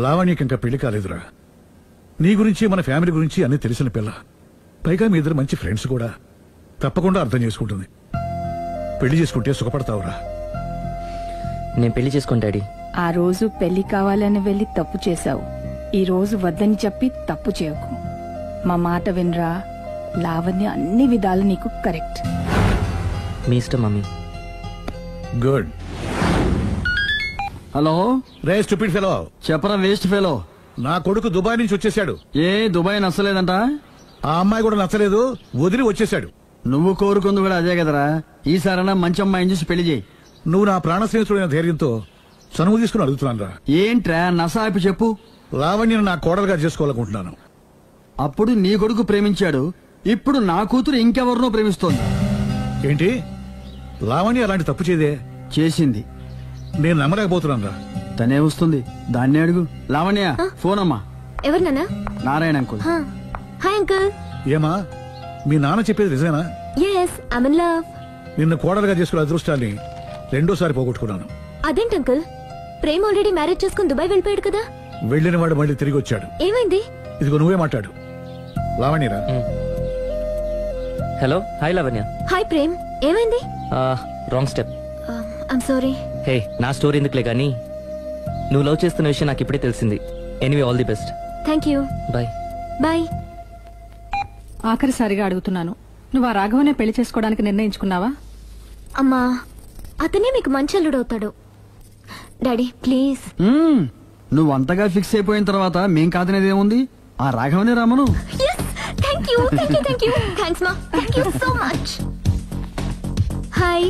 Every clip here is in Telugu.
లావణ్యకి ఇంకా పెళ్లి కాలేదురా. నీ గురించి మన ఫ్యామిలీ గురించి అన్ని తెలిసిన పిల్ల. పైగా మీ ఇద్దరు మంచి ఫ్రెండ్స్ కూడా. తప్పకుండా అర్థం చేసుకుంటుంది. పెళ్లి చేసుకుంటే సుఖపడతావురా. నేను పెళ్లి చేసుకోను డాడీ. ఆ రోజు పెళ్లి కావాలని వెళ్లి తప్పు చేశావు. ఈ రోజు వద్దని చెప్పి తప్పు చేయకు. మా మాట వినరా. లావణ్య అన్ని విధాలు నీకు కరెక్ట్. మీ ఇష్టం మమ్మీ. గుడ్. హలో రే స్టూపిడ్ ఫెలో. చెప్పరా వేస్ట్ ఫెలో. నా కొడుకు దుబాయ్ నుంచి వచ్చేసాడు. ఏ దుబాయ్ నచ్చలేదంట? ఆ అమ్మాయి కూడా నచ్చలేదు, వదిలి వచ్చేసాడు. నువ్వు కోరుకుంది కూడా అదే కదరా. ఈసారైనా మంచి అమ్మాయిని చూసి పెళ్లి చేయి. నువ్వు నా ప్రాణ స్నేహితుడైన ధైర్యంతో చనువు తీసుకుని అడుగుతున్నాను రా. ఏంట్రా నసాయిపు చెప్పు. లావణ్యను నా కోడలుగా చేసుకోవాలనుకుంటున్నాను. అప్పుడు నీ కొడుకు ప్రేమించాడు, ఇప్పుడు నా కూతురు ఇంకెవరినో ప్రేమిస్తోంది. ఏంటి? లావణ్య అలాంటి తప్పు చేయదే. చేసింది. నేను నమ్మలేకపోతున్నాను రా. తనే వస్తుంది, దాన్నే అడుగు. లావణ్య ఫోన్ అమ్మా. ఎవరు నాన్న? నారాయణ అంకుల్. Hi uncle. ఏమా మీ నాన్న చెప్పేది నిజమేనా? yes I'm in love. నిన్ను కోడలుగా చేసుకునే అదృష్టాన్ని రెండోసారి పోగొట్టుకున్నాను. అదేంటి అంకుల్, ప్రేమ్ ఆల్రెడీ మ్యారేజ్ చేసుకుని దుబాయ్ వెళ్ళిపోయాడు కదా. వెళ్ళిన వాడు మళ్ళీ తిరిగి వచ్చాడు. ఏమైంది? ఇదిగో నువ్వే మాట్లాడు. లావణ్యరా. Hello. Hi Lavanya. Hi Prem, ఏమైంది? Wrong step. I'm sorry. Hey నా స్టోరీ ఎందుకులే కానీ నువ్వు లవ్ చేస్తున్న విషయం నాకు ఇప్పుడే తెలిసింది. Anyway all the best. Thank you. Bye. Bye. ఆఖరిసారిగా అడుగుతున్నాను, నువ్వు ఆ రాఘవనే పెళ్లి చేసుకోవడానికి నిర్ణయించుకున్నావా? అమ్మా, అతనే మీకు మంచి అల్లుడవుతాడు. Daddy please. నువ్వు అంతగా ఫిక్స్ అయిపోయిన తర్వాత మేం కాదనేది ఏముంది? ఆ రాఘవనే రామను. Thank you thank you thank you. Thanks మా, thank you so much. Hi.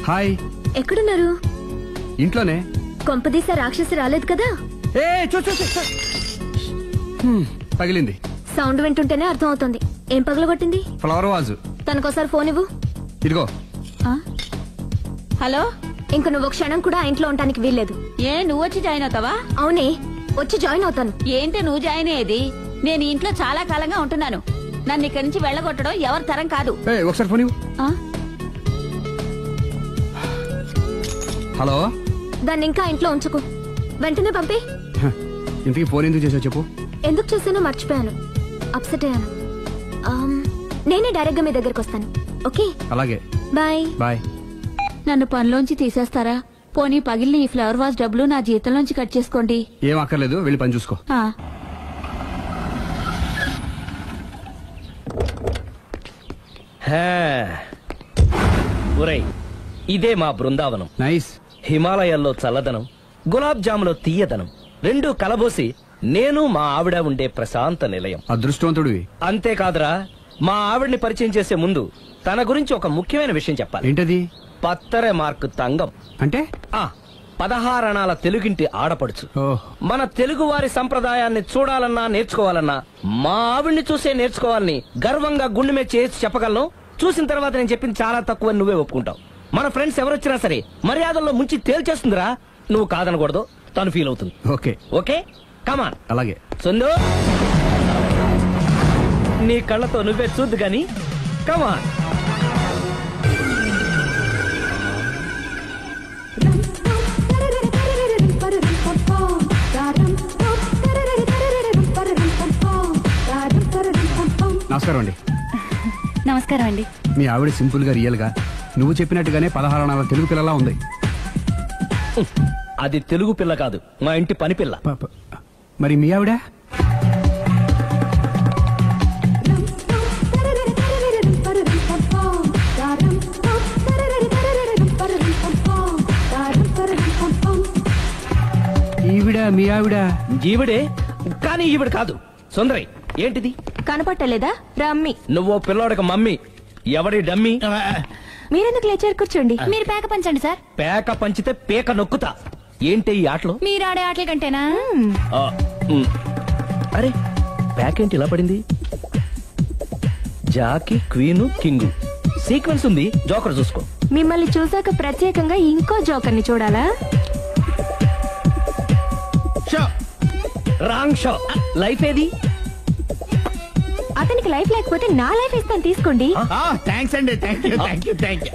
Hi. ఎక్కడున్నారు? ఇంట్లోనే. కొంపదీసా రాక్షసి రాలేదు కదా? ఏ పగిలింది. సౌండ్ వింటుంటేనే అర్థం అవుతుంది. ఏం పగలగొట్టింది? Flower vase. తనకోసారి ఫోన్ ఇవ్వు. ఇదిగో. హలో. ఇంక నువ్వు క్షణం కూడా ఆ ఇంట్లో ఉండడానికి వీల్లేదు. ఏ నువ్వు వచ్చి జాయిన్ అవుతావా? అవునే, వచ్చి జాయిన్ అవుతాను. ఏంటి నువ్వు జాయిన్ అయ్యేది? నేను ఇంట్లో చాలా కాలంగా ఉంటున్నాను. నన్ను ఇక్కడి నుంచి వెళ్ళగొట్టడం ఎవరి తరం కాదు. ఒకసారి ఫోన్ ఇవ్వు. హలో. దాన్ని ఇంకా ఇంట్లో ఉంచుకు, వెంటనే పంపి. ఇంటికి ఫోన్ ఎందుకు చేసావు చెప్పు. ఎందుకు చేసానో మర్చిపోయాను, అప్సెట్ అయ్యాను. నేనే డైరెక్ట్ గా మీ దగ్గరకు వస్తాను. ఓకే అలాగే. బాయ్. బాయ్. నన్ను పనిలోంచి తీసేస్తారా? పోనీ పగిలిన ఈ ఫ్లవర్ వాజ్ డబ్బులు నా జీతంలోంచి కట్ చేసుకోండి. ఏం అక్కర్లేదు, వెళ్ళి పని చూసుకో. ఒరేయ్, ఇదే మా బృందావనం. నైస్. హిమాలయాల్లో చల్లదనం, గులాబ్ జాములో తీయదనం రెండూ కలబోసి నేను మా ఆవిడ ఉండే ప్రశాంత నిలయం. అదృష్టవంతుడివి. అంతేకాదురా, మా ఆవిడ్ని పరిచయం చేసే ముందు తన గురించి ఒక ముఖ్యమైన విషయం చెప్పాలి. ఏంటది? పత్తరె మార్కు తంగం అంటే 16 అణాల తెలుగింటి ఆడపడుచు. మన తెలుగు వారి సంప్రదాయాన్ని చూడాలన్నా నేర్చుకోవాలన్నా మా ఆవిడ్ని చూసే నేర్చుకోవాలని గర్వంగా గుండె మీద చేసి చెప్పగలను. చూసిన తర్వాత నేను చెప్పింది చాలా తక్కువ నువ్వే ఒప్పుకుంటావు. మన ఫ్రెండ్స్ ఎవరొచ్చినా సరే మర్యాదల్లో ముంచి తేల్చేస్తుందిరా. నువ్వు కాదనకూడదు, తను ఫీల్ అవుతుంది. Okay okay come on. అలాగే. సందు, నీ కళ్ళతో నువ్వే చూద్దు గాని కమాన్. నమస్కారం అండి. నమస్కారం అండి. మీ ఆవిడ సింపుల్ గా రియల్ గా నువ్వు చెప్పినట్టుగానే 16 అణాల తెలుగు పిల్లలా ఉంది. అది తెలుగు పిల్ల కాదు, మా ఇంటి పని పిల్ల. మరి మీ ఆవిడ? ఈవిడ మీ ఆవిడ? ఈవిడే, కానీ ఈవిడ కాదు. సుందరి, ఏంటిది కనపట్టలేదా? రమ్మి. నువ్వు పిల్లోడక మమ్మీ. ఎవడి డమ్మీ? మీరెందుకు లేచారు? కూర్చోండి. మీరు పేక పంచండి సార్. పేక పంచితే పేక నొక్కుతా. ఏంటి ఈ ఆటలు? మీరు ఆడే ఆటల కంటేనా? అరే, పేక ఏంటి ఇలా పడింది? జాకి, క్వీను, కింగు సీక్వెన్స్ ఉంది. జోకర్ చూసుకో. మిమ్మల్ని చూసాక ప్రత్యేకంగా ఇంకో జోకర్ ని చూడాలా? Wrong show. లైఫ్ ఏది? అతనికి లైఫ్ లేకపోతే నా లైఫ్ ఇస్తాను, తీసుకోండి. థ్యాంక్స్ అండి. Thank you.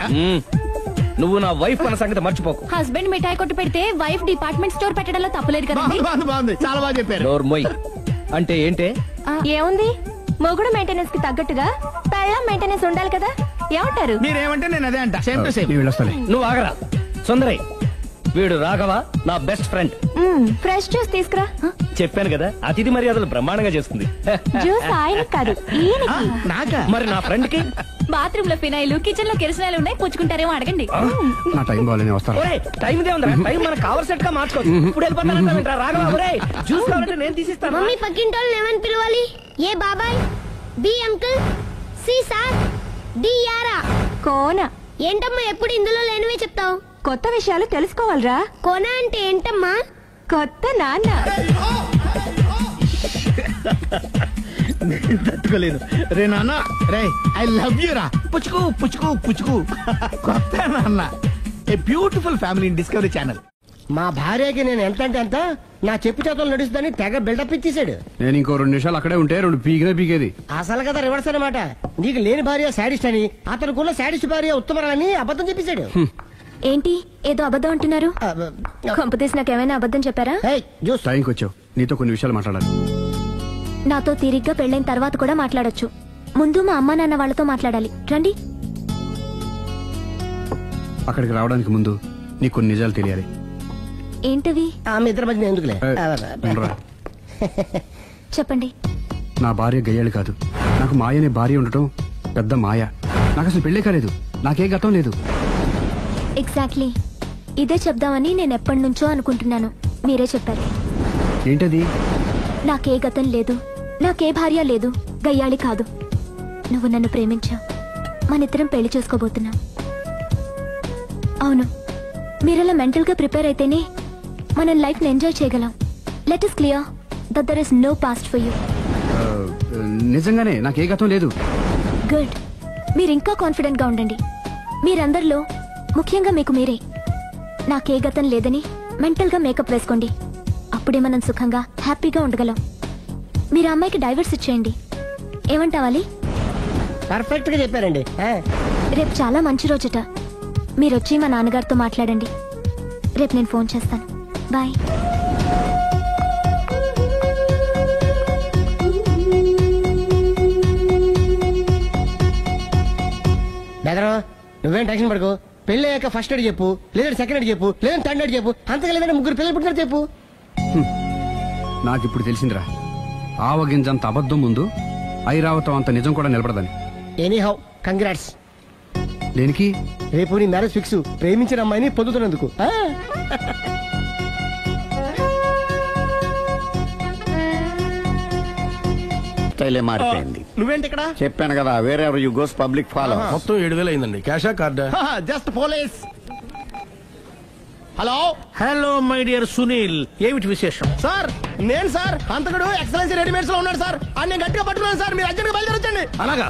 నువ్వు నా వైఫ్ అన్న సంగతి మర్చిపోకు. హస్బెండ్ మిఠాయి కొట్టు పెడితే వైఫ్ డిపార్ట్మెంట్ స్టోర్ పెట్టడంలో తప్పలేదు కదండి. బాగుంది, చాలా బాగా చెప్పారు. డోర్ మొయ్. అంటే ఏంటే? ఏముంది, మొగుడు మెయింటెనెన్స్ కి తగ్గట్టుగా పెళ్ళాం మెయింటెనెన్స్ ఉండాలి కదా. ఏమంటారు? మీరేమంటే నేను అదే అంట. Same to same. నువ్వు ఆగరా సుందరై. వీడు రాఘవ, నా బెస్ట్ ఫ్రెండ్. ఫ్రెష్ జ్యూస్ తీసుకురా. చెప్పాను కదా, అతిథి మర్యాదలు బ్రహ్మాండంగా చేస్తుంది. జ్యూస్ ఆయన కాదు, ఈయనకి. నాకా? మరి నా ఫ్రెండ్ కి బాత్రూమ్ లో ఫినాయిల్, కిచెన్ లో కిరసనాయిలు ఉన్నాయి, పుచ్చుకుంటారేమో అడగండి. నా టైం బాగాలేని వస్తాను. ఒరేయ్, టైం దే ఉందిరా. టైం మనకు కవర్ సెట్ గా మార్చుకోవచ్చు. ఇప్పుడు వెళ్ళిపోతానంటావేంట్రా రాఘవ? ఒరేయ్, జ్యూస్ కావాలంటే నేను తీసిస్తాను. మమ్మీ పక్కింటోళ్ళు ఏమని పిలవాలి? ఏ బాబాయ్, B uncle, C sir, D యారా. కోన. ఏంటమ్మా ఎప్పుడు ఇందులో లేనివే చెప్తావు? కొత్త విషయాలు తెలుసుకోవాలరా. కోన అంటే ఏంటమ్మా? కొత్త నాన్న. తట్టుకోలేదు రే నాన్న. రే ఐ లవ్ యూ రా. పుచ్చుకు పుచ్చుకు పుచ్చుకు. కొత్త నాన్న. A beautiful family in discovery channel. మా భార్యకి నేను ఎంత అంటే అంత నా చెప్పు చేతులు నడుస్తుందని తెగ బిల్డప్ ఇచ్చేసాడు. నేను ఇంకో 2 నిమిషాలు అక్కడే ఉంటే 2 పీకేది. అసలు కదా రివర్స్ అనమాట. నీకు లేని భార్య శాడిస్ట్ అని, అతనుకున్న శాడిస్ట్ భార్య ఉత్తమరాలని అబద్ధం చెప్పేశాడు. ఏంటి ఏదో అబద్ధం అంటున్నారు? కొంపతీసి నాకేమైనా అబద్ధం చెప్పారా? టైంకి వచ్చావు, నీతో కొన్ని విషయాలు మాట్లాడాలి. నాతో తిరిగ్గా పెళ్ళైన తర్వాత కూడా మాట్లాడొచ్చు. ముందు మా అమ్మా నాన్న వాళ్ళతో మాట్లాడాలి. రండి. అక్కడికి రావడానికి ముందు నీకు కొన్ని నిజాలు తెలియాలి. ఏంటవి? ఆమె ఇద్దరి మధ్య ఎందుకులే. ఉండరా. చెప్పండి. నా భార్య గయ్యాళి కాదు. నాకు మాయ అనే భార్య ఉండటం పెద్ద మాయ. నాకు అసలు పెళ్ళే కాలేదు, నాకే గతం లేదు. ఎగ్జాక్ట్లీ ఇదే చెప్దామని నేను ఎప్పటి నుంచో అనుకుంటున్నాను. మీరే చెప్పారు. ఏంటది? నాకే గతం లేదు, నాకే భార్య లేదు, గయ్యాళి కాదు. నువ్వు నన్ను ప్రేమించావు, మనిద్దరం పెళ్లి చేసుకోబోతున్నాం. అవును, మీరలా మెంటల్ గా ప్రిపేర్ అయితేనే మనం లైఫ్ ని ఎంజాయ్ చేయగలం. Let is clear that there is no past for you. నిజంగానే నాకే గతం లేదు. గుడ్. మీరు ఇంకా కాన్ఫిడెంట్ గా ఉండండి. మీరందరిలో ముఖ్యంగా మీకు మీరే. నాకే గతం లేదని మెంటల్ గా మేకప్ వేసుకోండి. అప్పుడే మనం సుఖంగా హ్యాపీగా ఉండగలం. మీరు అమ్మాయికి డైవర్స్ ఇచ్చేయండి. ఏమంటావాలి? పర్ఫెక్ట్ గా చెప్పారండి. రేపు చాలా మంచి రోజుట. మీరొచ్చి మా నాన్నగారితో మాట్లాడండి. రేపు నేను ఫోన్ చేస్తాను. బాయ్. బెదరు, నువ్వేం టెన్షన్ పడుకో. పెళ్లి అయ్యాక ఫస్ట్ ఎయిడ్ చెప్పు, లేదంటే సెకండ్ ఎయిడ్ చెప్పు, లేదంటే థర్డ్ ఎయిడ్ చెప్పు. అంతగా లేదంటే 3 పిల్లలు పుట్టినట్టు చెప్పు. నాకిప్పుడు తెలిసిందిరా, ఆవగింజంత అబద్ధం ముందు ఐరావతం అంత నిజం కూడా నిలబడదని. Any how congrats. దేనికి? రేపు నీ మ్యారేజ్ ఫిక్స్. ప్రేమించిన అమ్మాయిని పొందుతున్నందుకు. స్టైలే మారిపోయింది. నువ్వేంటి ఇక్కడ? చెప్పాను కదా, వేరే ఎవరు యు గోస్ పబ్లిక్ ఫాలో. మొత్తం 7,000 అయిందండి. క్యాషా కార్డా? Just police. Hello hello my dear Sunil, ఏమిటి విశేషం? సార్ నేను సార్ అంతకుడు ఎక్సలెన్సీ రెడీమేడ్స్ లో ఉన్నాడు సార్. అని నేను గట్టిగా పట్టుకున్నాను సార్. మీరు అర్జెంట్ గా బయలుదేరొచ్చండి. అలాగా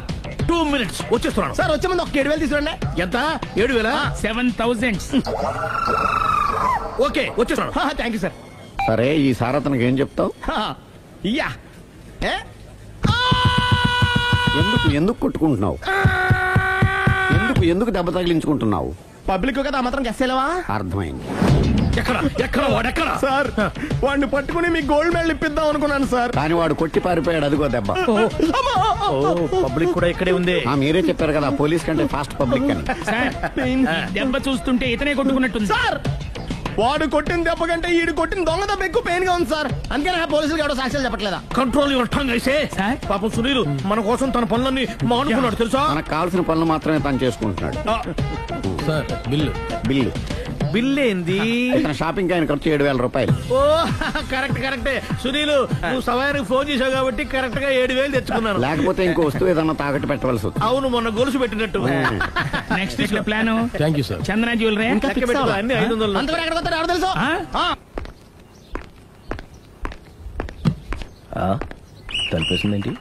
2 minutes వచ్చేస్తున్నాను సార్. వచ్చే ముందు ఒక 7,000 తీసుకురండి. ఎంత? 7,000? 7,000. ఓకే వచ్చేస్తున్నాను. Thank you sir. సరే, ఈ సార్ అతనికి ఏం చెప్తావు? యా. ఎందుకు కొట్టుకుంటున్నావు? ఎందుకు దెబ్బ తగిలించుకుంటున్నావు? పబ్లిక్ కదా మాత్రం గెస్సేలేవా? అర్థమైంది. ఎక్కడ సార్? వాడిని పట్టుకుని మీ గోల్డ్ మెడల్ ఇప్పిద్దాం అనుకున్నాను సార్. కానీ వాడు కొట్టి పారిపోయాడు. అదిగో దెబ్బ. పబ్లిక్ కూడా ఇక్కడే ఉంది. మీరే చెప్పారు కదా, పోలీస్ కంటే ఫాస్ట్ పబ్లిక్ అని. దెబ్బ చూస్తుంటే ఇతనే కొట్టుకున్నట్టుంది సార్. వాడు కొట్టిన దెబ్బ కంటే ఈడు కొట్టిన దొంగ దెబ్బ ఎక్కువ పెయిన్ గా ఉంది సార్. అందుకని పోలీసులు ఎవడో సాక్ష్యాలు చెప్పట్లేదా? కంట్రోల్ యువర్ టంగ్ అయితే. పాపం సునీల్ మన కోసం తన పనులన్నీ మానుకున్నాడు తెలుసా? మనకు కావాల్సిన పనులు మాత్రమే తను చేసుకుంటున్నాడు. సార్ బిల్లు ఏంది? షాపింగ్ ఆయన ఖర్చు 7,000 రూపాయలు. ఓ కరెక్టే. సునీల్, నువ్వు సమయానికి ఫోన్ చేసావు కాబట్టి కరెక్ట్ గా 7,000 తెచ్చుకున్నాను. లేకపోతే ఇంకో వస్తువు ఏదన్నా తాకట్టు పెట్టవలసి వస్తుంది. అవును, మొన్న గొలుసు పెట్టినట్టు. నెక్స్ట్ వీక్ లో plan. Thank you sir. Chandana jewellery అన్ని 500. అంతవరకు ఎక్కడ వస్తారు ఎవరు తెలుసు? తలిపేసిందేంటి?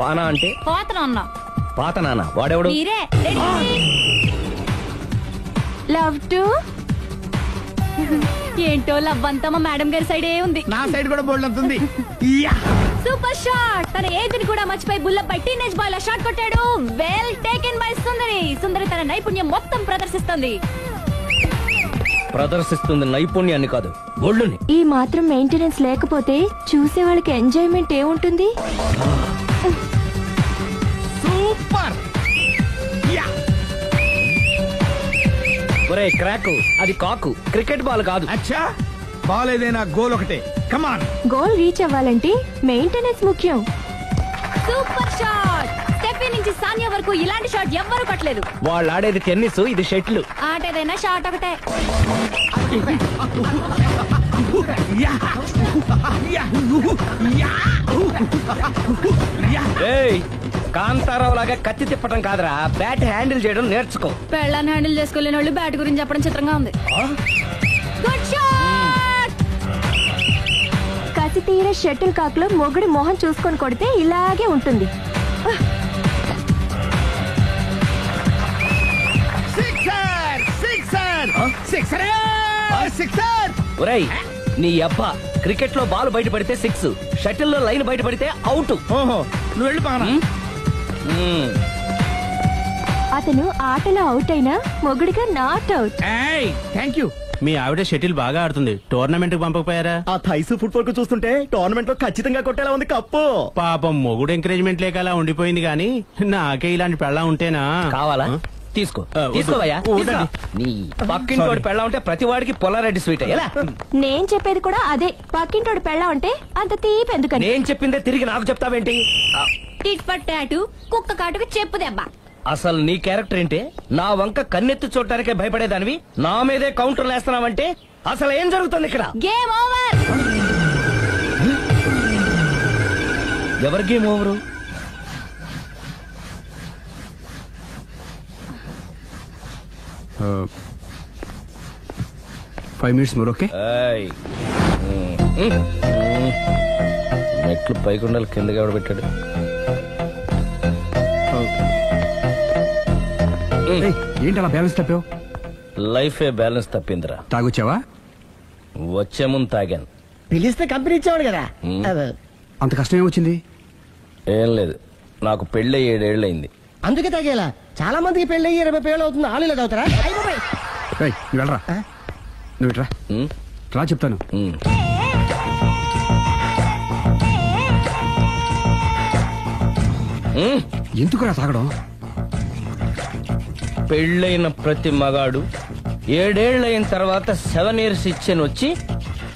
పానా అంటే పోతన ఉన్నా పాత నాన్న వాడెవడు? మీరే లవ్ టు ఏంటో లవ్ అంతా మా మేడం గారి సైడే ఉంది. నా సైడ్ కూడా బోల్డ్ అంతుంది. Super shot. తన ఏజ్ని కూడా మర్చిపోయి బుల్లపై టీనేజ్ బాయ్ లా షాట్ కొట్టాడు. వెల్ టేకెన్ బై సుందరి. సుందరి తన నైపుణ్యం మొత్తం ప్రదర్శిస్తుంది నైపుణ్యాన్ని కాదు, ఒళ్ళుని. ఈ మాత్రం మెయింటెనెన్స్ లేకపోతే చూసే వాళ్ళకి ఎంజాయ్మెంట్ ఏముంటుంది? సూపర్. ఒరే క్రాకు, అది కాకు, క్రికెట్ బాల్ కాదు. అచ్చా, బాల్ ఏదైనా గోల్ ఒకటే. కమాన్. గోల్ రీచ్ అవ్వాలంటే మెయింటెనెన్స్ ముఖ్యం. Super shot. స్టెఫీ నుంచి సానియా వరకు ఇలాంటి షాట్ ఎవ్వరూ కొట్టలేదు. వాళ్ళు ఆడేది టెన్నిస్, ఇది షటిల్. ఆట ఏదైనా షాట్ ఒకటే. కాంతారావు లాగా కత్తి తిప్పటం కాదురా, బ్యాట్ హ్యాండిల్ చేయడం నేర్చుకో. పెళ్ళాన్ని హ్యాండిల్ చేసుకోలేని వాళ్ళు బ్యాట్ గురించి చెప్పడం చిత్రంగా ఉంది. Good shot. కసి తీర షటిల్ కాక్ లో మొగుడి మొహం చూసుకొని కొడితే ఇలాగే ఉంటుంది. ఒరేయ్ నీ అబ్బా, క్రికెట్ లో బాల్ బయట పడితే 6, షటిల్ లో లైన్ బయట పడితే అవుట్. ఓహో, నువ్వు వెళ్ళి పానా. అతను ఆటలో అవుట్ అయినా మొగుడిగా నాట్ అవుట్. Thank you. మీ ఆవిడ షటిల్ బాగా ఆడుతుంది, టోర్నమెంట్ కు పంపకపోయారా? ఆ థైస్ ఫుట్బాల్ కు చూస్తుంటే టోర్నమెంట్ లో ఖచ్చితంగా కొట్టేలా ఉంది కప్పు. పాపం మొగుడు ఎంకరేజ్మెంట్ లేక అలా ఉండిపోయింది గానీ నాకే ఇలాంటి పెళ్ళా ఉంటేనా. కావాలా? తీసుకో, తీసుకోవయ్యా. నీ పక్కింటోడి పెళ్ళ ఉంటే ప్రతి వాడికి పొలారెడ్డి స్వీట్. ఎలా? నేను చెప్పేది కూడా అదే. పక్కింటోడు పెళ్ళా ఉంటే అంత తీపి ఎందుకని? నేను చెప్పిందే తిరిగి నాకు చెప్తావేంటి? టిట్ ఫట్ టాటు, కుక్క కాటుకు చెప్పు దెబ్బ. అసలు నీ క్యారెక్టర్ ఏంటి? నా వంక కన్నెత్తి చూడటానికే భయపడేదానివి నా మీదే కౌంటర్ వేస్తున్నావంటే అసలు ఏం జరుగుతుంది ఇక్కడ? Game over. ఎవరి game over? 5 minutes more, okay? మెట్లు పైకుండాలి, కిందకి ఎవడ పెట్టాడు? ఏంటి అలా బ్యాలెన్స్ తప్పావు? లైఫే బ్యాలెన్స్ తప్పిందిరా. తాగొచ్చావా? వచ్చే ముందు తాగాను. పిలిస్తే కంపెనీ ఇచ్చేవాడు కదా. అంత కష్టం ఏమొచ్చింది? ఏం లేదు, నాకు పెళ్ళి 7 ఏళ్ళు అయింది. అందుకే తాగేలా. చాలా మందికి పెళ్లి 20 ఏళ్ళు అవుతుంది. ఆలు ఇలా తాగుతారా? నువ్వు వెళ్ళరా, నువ్వు ఇట్రా రా చెప్తాను. ఎందుకురా తాగడం? పెళ్ళైన ప్రతి మగాడు 7 ఏళ్ళు అయిన తర్వాత 7 years ఇచ్చాను వచ్చి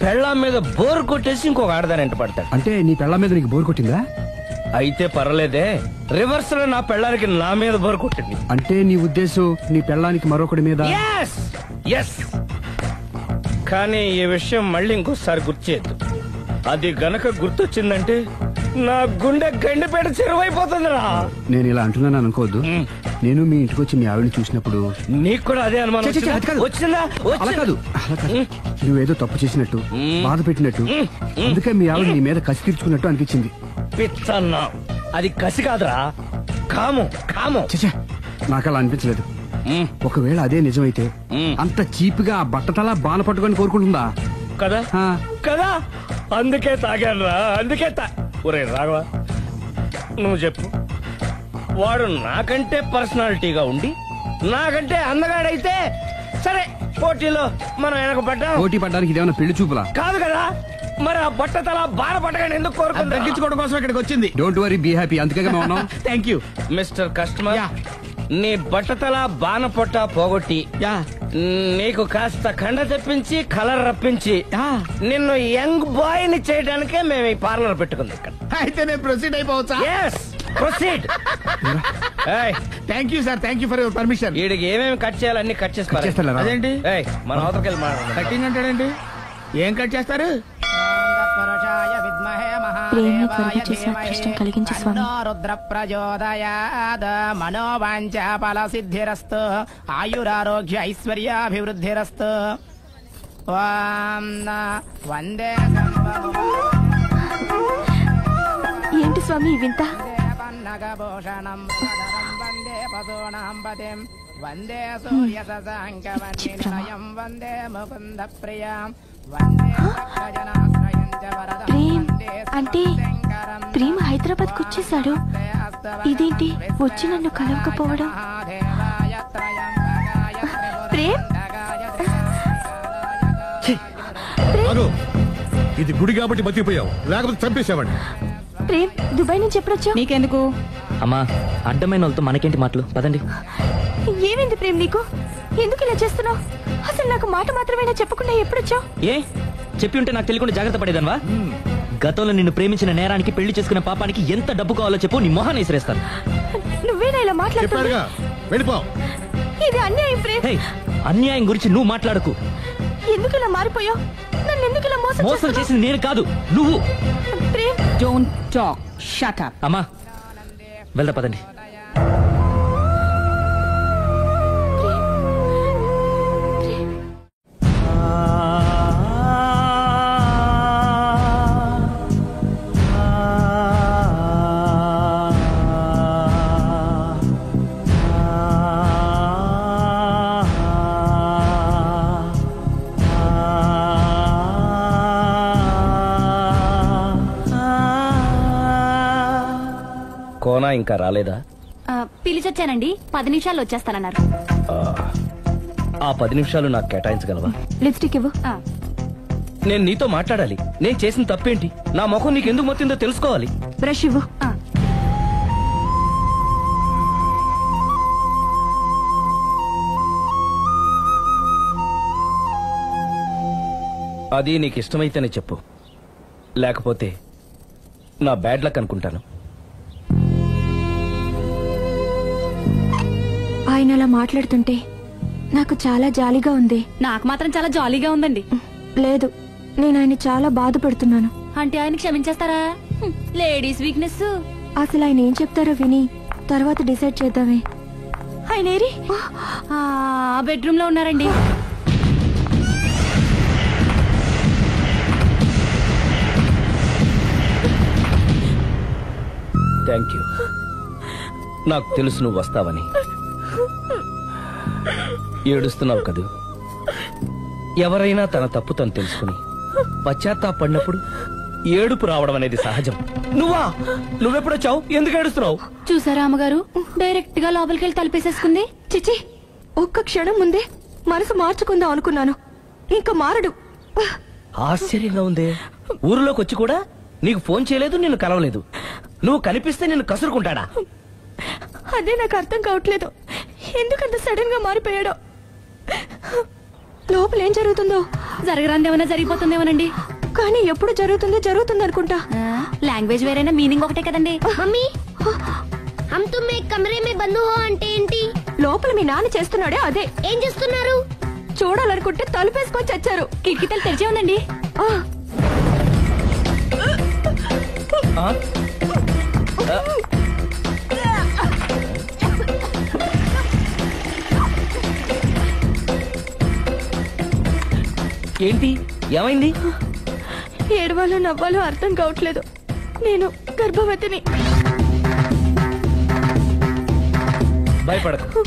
పెళ్ళాం మీద బోర్ కొట్టేసి ఇంకొక ఆడదానంట పడతాడు. అంటే నీ పెళ్ళాం మీద నీకు బోర్ కొట్టిందా? అయితే పర్లేదే, రివర్స్ లో నా పెళ్ళానికి నా మీద బోర్ కొట్టింది. అంటే నీ ఉద్దేశం నీ పెళ్ళానికి మరొకటి మీద? ఎస్. కానీ ఈ విషయం మళ్ళీ ఇంకోసారి గుర్చేద్దు. అది గనక గుర్తొచ్చిందంటే నా గుండె గండిపేట చెరువైపోతుందిరా. నేను ఇలా అంటున్నాను అనుకోవద్దు. నేను మీ ఇంటికి వచ్చి మీ ఆవిడని చూసినప్పుడు నీకు కూడా అదే అనుమానం వచ్చిందా? అలా కాదు, నువ్వేదో తప్పు చేసినట్టు, బాధ పెట్టినట్టు, అందుకే మీ ఆవిడ నీ మీద కసి తీర్చుకున్నట్టు అనిపించింది. పిచ్చన్నా, అది కసి కాదురా, కామం. చచ్చా, నాకు అలా అనిపించలేదు. ఒకవేళ అదే నిజమైతే అంత చీప్ గా బట్టతలా బాణ పట్టుకొని కోరుకుంటుందా? కదా కదా, అందుకే తాగానురా, అందుకే ఒరే రాఘవ, నువ్వు చెప్పు. వాడు నాకంటే పర్సనాలిటీగా ఉండి నాకంటే అందగాడైతే సరే, పోటీలో మనం వెనకబడ్డా. పోటీ పడ్డానికి ఇదేమన్నా పెళ్లి చూపులా? కాదు కదా, మరి ఆ బట్టతల బాధ పట్టగానే ఎందుకు కోరుకుంది? తగ్గించుకోవడం కోసం ఇక్కడికి వచ్చింది. Don't worry, be happy. అందుకే థ్యాంక్ యూ మిస్టర్ కస్టమర్. నీ బట్టతల బాణ పొట్ట పోగొట్టి నీకు కాస్త కండ తెప్పించి కలర్ రప్పించి నిన్ను యంగ్ బాయ్ ని చేయడానికే మేము ఈ పార్లర్ పెట్టుకుంది ఇక్కడ. అయితే నేను ప్రొసీడ్ అయిపోవచ్చా? Proceed. Thank you sir, thank you for your permission. వీడికి ఏమేమి కట్ చేయాలి అన్ని కట్ చేస్తారు. అదేంటి మన అవతలకి వెళ్ళి కట్టింగ్ అంటాడండి? ఏం కట్ చేస్తారు? ప్రేమ త్వరగా చేసి అదృష్టం కలిగించే స్వామి. రుద్ర ప్రచోదయాద్ మనోవాంఛ ఫల సిద్ధిరస్తు ఆయురారోగ్య ఐశ్వర్యాభివృద్ధిరస్తు. ఏంటి స్వామి ఈ వింత? పన్నగభూషణం వందే పశూనాం పతిం వందే సూర్య శశాంకవన్నిలయం వందే ముకుంద ప్రియాం వందే భక్తజనాశ్రయం చ వరదం వందే అంటే ప్రేమ హైదరాబాద్ కు వచ్చేసాడు. ఇదేంటి వచ్చి నన్ను కలవకపోవడం? ప్రేమ్ ఇది గుడి కాబట్టి బతికిపోయావు, లేకపోతే చంపేశావండి. ప్రేమ్ దుబాయ్ నుంచి ఎప్పుడొచ్చా? నీకెందుకు? అమ్మా అడ్డమైన వాళ్ళతో మనకేంటి మాటలు, పదండి. ఏమైంది ప్రేమ్ నీకు? ఎందుకు ఇలా చేస్తున్నావు? అసలు నాకు మాట మాత్రమేనా చెప్పకుండా ఎప్పుడొచ్చావు? ఏ చెప్పి ఉంటే నాకు తెలియకుండా జాగ్రత్త పడేదన్వా? గతంలో నిన్ను ప్రేమించిన నేరానికి, పెళ్లి చేసుకున్న పాపానికి ఎంత డబ్బు కావాలో చెప్పు, నీ మొహాన్ని విసిరేస్తాను. నువ్వేనా ఇలా మాట్లాడుతున్నావు? ఇది అన్యాయం ప్రేమ్. అన్యాయం గురించి నువ్వు మాట్లాడకు. ఎందుకు ఇలా మారిపోయావు? నన్ను ఎందుకు ఇలా మోసం చేసింది నేను కాదు, నువ్వు. Prem don't talk, shut up. అమ్మా వెళ్దా పదండి. కోనా ఇంకా రాలేదా? పిలిచొచ్చానండి, 10 నిమిషాల్లో వచ్చేస్తానన్నారు. ఆ 10 నిమిషాలు నాకు కేటాయించగలవా? లిప్స్టిక్ ఇవ్వు. నేను నీతో మాట్లాడాలి. నేను చేసిన తప్పేంటి, నా ముఖం నీకు ఎందుకు మొత్తిందో తెలుసుకోవాలి. బ్రష్ ఇవ్వు. అది నీకు ఇష్టమైతేనే చెప్పు, లేకపోతే నా బ్యాడ్ లక్ అనుకుంటాను. ఆయన అలా మాట్లాడుతుంటే నాకు చాలా జాలీగా ఉంది. నాకు మాత్రం చాలా జాలీగా ఉందండి. లేదు, నేను ఆయన చాలా బాధపడుతున్నాను. అంటే ఆయన క్షమించేస్తారా? Ladies weakness. అసలు ఆయన ఏం చెప్తారో విని తర్వాత డిసైడ్ చేద్దామే. ఆయన ఏరి? బెడ్రూమ్ లో ఉన్నారండి. Thank you. నాకు తెలుసు నువ్వు వస్తావని. ఏడుస్తున్నావు కదూ? ఎవరైనా తన తప్పు తను తెలుసుకుని పశ్చాత్తాపడినప్పుడు ఏడుపు రావడం అనేది సహజం. నువ్వెప్పుడొచ్చావు? ఎందుకు ఏడుస్తున్నావు? చూసారా అమ్మగారు, డైరెక్ట్ గా లోపలికి వెళ్ళి తలుపేసేసుకుంది. చిచి, ఒక్క క్షణం ముందే మనసు మార్చుకుందాం అనుకున్నాను, ఇంకా మారడు. ఆశ్చర్యంగా ఉందే. ఊరిలోకి వచ్చి కూడా నీకు ఫోన్ చేయలేదు, నిన్ను కలవలేదు. నువ్వు కనిపిస్తే నిన్ను కసురుకుంటాడా? అదే నాకు అర్థం కావట్లేదు, ఎందుకంత సడన్ గా మారిపోయాడో. లోపల ఏం జరుగుతుందో? జరగరాందేమన్నా జరిగిపోతుందేమోనండి. కానీ ఎప్పుడు జరుగుతుంది అనుకుంటా. లాంగ్వేజ్ వేరైనా మీనింగ్ ఒకటే కదండి. మమ్మీ, హమ్ తుమ్ ఏక్ కమరే మే బంద్ హో అంటే ఏంటి? లోపల మీ నాన్న చేస్తున్నాడే అదే. ఏం చేస్తున్నారు? చూడాలనుకుంటే తలుపేసుకొని చచ్చారు. కిటికీ తలుపు తెరిచే ఉందండి. ఏంటి, ఏమైంది? ఏడవాలో నవ్వాలో అర్థం కావట్లేదు. నేను గర్భవతిని. భయపడకు,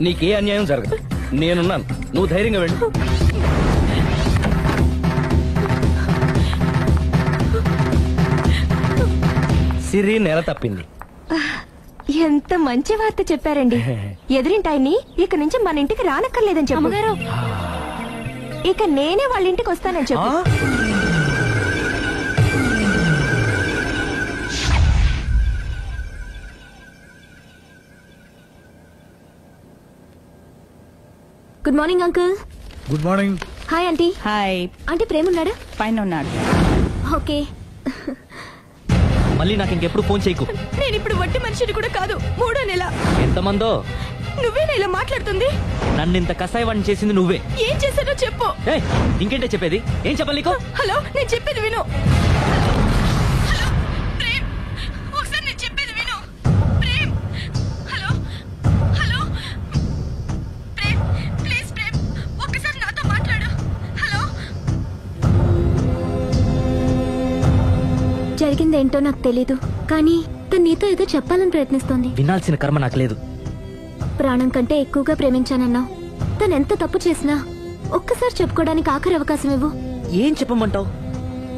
నీకే అన్యాయం జరగదు. నేనున్నాను, నువ్వు ధైర్యంగా వెళ్ళు. సిరి నెల తప్పింది. ఎంత మంచి వార్త చెప్పారండి. ఎదురింటాయని ఇక నుంచి మన ఇంటికి రానక్కర్లేదని చెప్పారు. ఇక నేనే వాళ్ళ ఇంటికి వస్తానని చెప్పు. Good morning uncle. Good morning. Hi aunty. Hi. Aunty ప్రేమ ఉన్నాడా? పైన ఉన్నాడు. ఓకే. మళ్ళీ నాకు ఇంకెప్పుడు ఫోన్ చేయకు. నేను ఇప్పుడు వట్టి మనిషిని కూడా కాదు, 3వ నెల. ఎంతమందో? నువ్వేనా ఇలా మాట్లాడుతుంది? నన్ను ఇంత కసాయవాడిని చేసింది నువ్వే. ఏం చేశానో చెప్పు. ఇంకేంటే చెప్పేది? ఏం చెప్పాలి నీకు? హలో, నేను చెప్పేది విను. హలో ప్రేమ్, ఒకసారి నేను చెప్పేది విను. Prem, hello hello Prem, please Prem, ఒక్కసారి నాతో మాట్లాడు. హలో. జరిగిందేంటో నాకు తెలీదు, కానీ తను నీతో ఏదో చెప్పాలని ప్రయత్నిస్తోంది. వినాల్సిన కర్మ నాకు లేదు. ప్రాణం కంటే ఎక్కువగా ప్రేమించానన్నావు. తను ఎంత తప్పు చేసినా ఒక్కసారి చెప్పుకోవడానికి ఆఖరి అవకాశం ఇవ్వు. ఏం చెప్పమంటావు?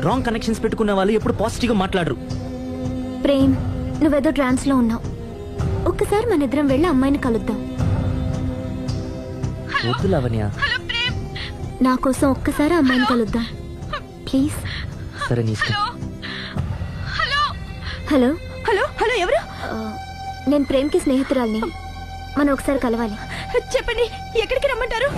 రాంగ్ కనెక్షన్స్ పెట్టుకున్న వాళ్ళు ఎప్పుడు పాజిటివ్ గా మాట్లాడరు. ప్రేమ్, నువ్వేదో ట్రాన్స్ లో ఉన్నావు. ఒక్కసారి మన ఇద్దరం వెళ్ళి అమ్మాయిని కలుద్దాం. వద్దు లావణ్య. నా కోసం ఒక్కసారి అమ్మాయిని కలుద్దాం ప్లీజ్. సరే నీ ఇష్టం. హలో హలో హలో, ఎవరు? నేను ప్రేమ్కి స్నేహితురాల్ని. మనం ఒకసారి కలవాలి. చెప్పండి, ఎక్కడికి రమ్మంటారు?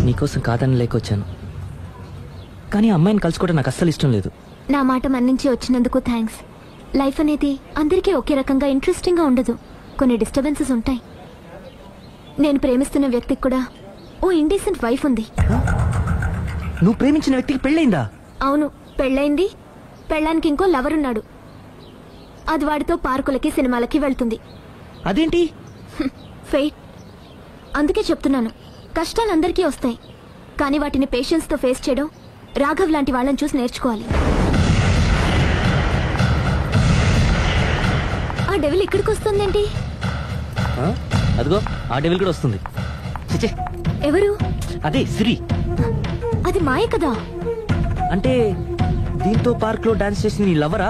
నీకోసం కాదని లేకొచ్చాను, కానీ అమ్మాయిని కలుసుకోవడం నాకు అస్సలు ఇష్టం లేదు. నా మాట మన్నించి వచ్చినందుకు థ్యాంక్స్. లైఫ్ అనేది అందరికీ ఒకే రకంగా ఇంట్రెస్టింగ్ గా ఉండదు. కొన్ని డిస్టర్బెన్సెస్ ఉంటాయి. నేను ప్రేమిస్తున్న వ్యక్తికి కూడా ఓ ఇండీసెంట్ వైఫ్ ఉంది. నువ్వు ప్రేమించిన వ్యక్తికి పెళ్ళైందా? అవును, పెళ్ళైంది. పెళ్ళానికి ఇంకో లవర్ ఉన్నాడు. అది వాడితో పార్కులకి సినిమాలకి వెళ్తుంది. అదేంటి? ఫెయిట్. అందుకే చెప్తున్నాను, కష్టాలు అందరికీ వస్తాయి, కానీ వాటిని పేషెన్స్ తో ఫేస్ చేయడం రాఘవ్ లాంటి వాళ్ళని చూసి నేర్చుకోవాలి. ఆ డెవిల్ ఇక్కడికి వస్తుందేంటి? అదిగో ఆ డెవిల్ కూడా వస్తుంది. చిచే, ఎవరు? అదే సిరి. అది మాయ కదా. అంటే దీంతో పార్క్ లో డాన్స్ చేసింది నీ లవరా?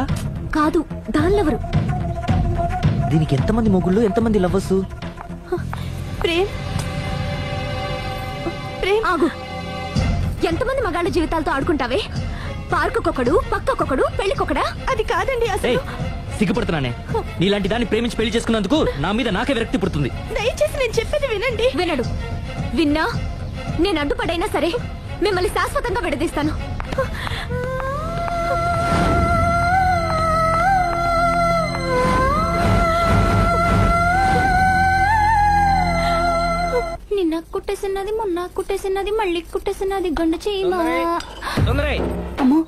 కాదు, దానిలెవరు? దీనికి ఎంతమంది మొగుళ్ళు, ఎంతమంది లవర్స్? ప్రేమ్, ప్రేమ్ ఆగు. ఎంతమంది మగాళ్ళ జీవితాలతో ఆడుకుంటావే? పార్కుకొకడు, పక్కకొకడు, పెళ్లికొకడా? అది కాదండి అసలు. సిగ్గుపడుతున్నానే. నీలాంటి దాన్ని ప్రేమించి పెళ్లి చేసుకున్నందుకు నా మీద నాకే విరక్తి పుడుతుంది. దయచేసి నేను చెప్పేది వినండి. వినడు. విన్నా నేను అడ్డుపడైనా సరే మిమ్మల్ని శాశ్వతంగా విడదీస్తాను. నిన్న కుట్టేసినది, మొన్న కుట్టేసినది, మళ్ళీ కుట్టేసినది గండ చీమ. అమ్మో,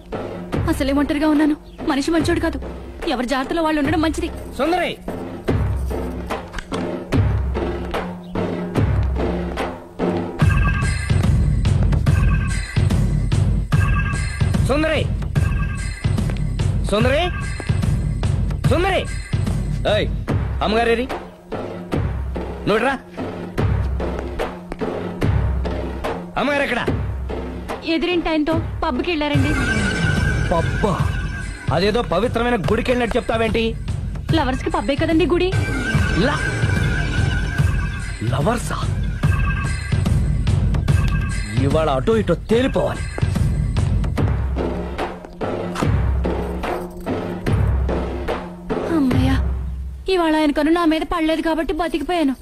అసలే ఒంటరిగా ఉన్నాను. మనిషి మంచోడు కాదు. ఎవరి జాగ్రత్తలో వాళ్ళు ఉండడం మంచిది. సుందరై, సుందరై, సుందరై, సుందరై. ఏయ్, అమ్మగారేరి, నువ్వురా. అమ్మగారు ఎక్కడ? ఎదిరింటి ఆయనతో పబ్కి వెళ్ళారండి. పబ్బా? అదేదో పవిత్రమైన గుడికి వెళ్ళినట్టు చెప్తావేంటి? లవర్స్ కి పబ్బే కదండి గుడి. లవర్సా? ఇవాళ అటో ఇటో తేలిపోవాలి. అమ్మయ్య, ఇవాళ ఆయన కను నా మీద పడలేదు కాబట్టి బతికిపోయాను.